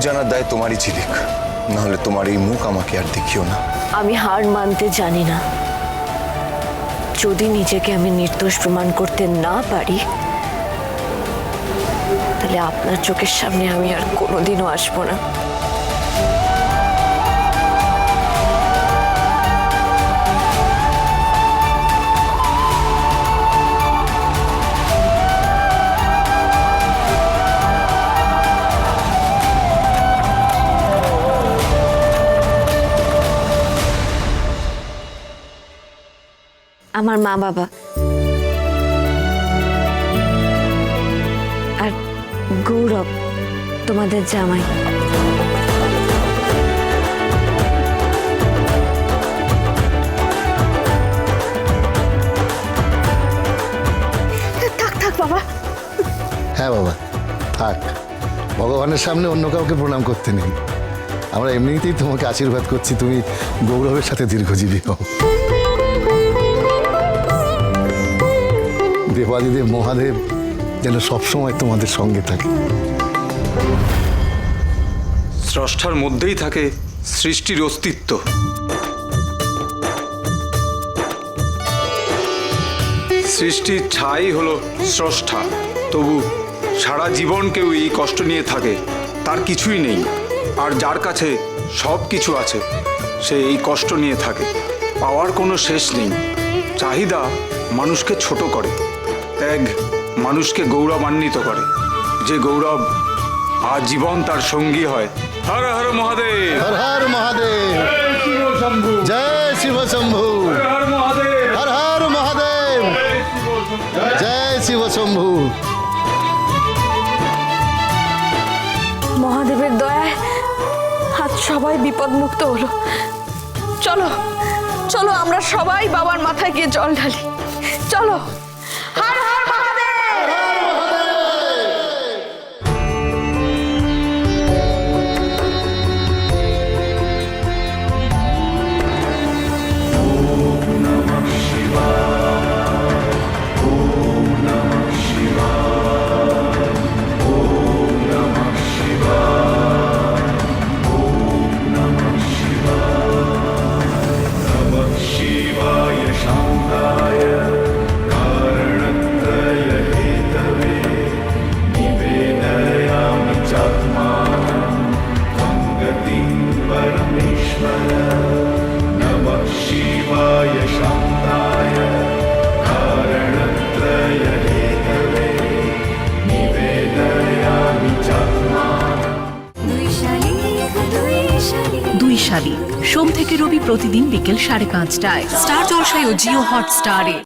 জানার দায় তোমারই ঝিলিক, নাহলে তোমার এই মুখ আমাকে আর দেখিও না। আমি হার মানতে জানি না। যদি নিজেকে আমি নির্দোষ প্রমাণ করতে না পারি, তাহলে আপনার চোখের সামনে আমি আর কোনোদিনও আসবো না। আমার মা বাবা আর গৌরব তোমাদের জামাই। থাক থাক বাবা। হ্যাঁ বাবা থাক, ভগবানের সামনে অন্য কাউকে প্রণাম করতে নেই। আমরা এমনিতেই তোমাকে আশীর্বাদ করছি, তুমি গৌরবের সাথে দীর্ঘজীবী হও। দেবাদিদেব মহাদেব যেন সবসময় তোমাদের সঙ্গে থাকে। স্রষ্টার মধ্যেই থাকে সৃষ্টির অস্তিত্ব। সৃষ্টির ছাই হলো স্রষ্টা। তবু সারা জীবন কেউ এই কষ্ট নিয়ে থাকে, তার কিছুই নেই। আর যার কাছে সব কিছু আছে, সে এই কষ্ট নিয়ে থাকে। পাওয়ার কোনো শেষ নেই। চাহিদা মানুষকে ছোট করে, ত্যাগ মানুষকে গৌরবান্বিত করে। যে গৌরব আজীবন তার সঙ্গী হয়। হর হর মহাদেব, হর হর মহাদেব, জয় শিব শম্ভু, হর মহাদেব, হর হর মহাদেব, জয় শিব শম্ভু। মহাদেবের দয়ায় আজ সবাই বিপদমুক্ত হলো। চলো চলো আমরা সবাই বাবার মাথায় গিয়ে জল ঢালি। চলো। হর হর মহাদেব। দুই শালিক সোম থেকে রবি প্রতিদিন বিকেল 5:30টায় স্টার জলসায় ও জিও হটস্টারে।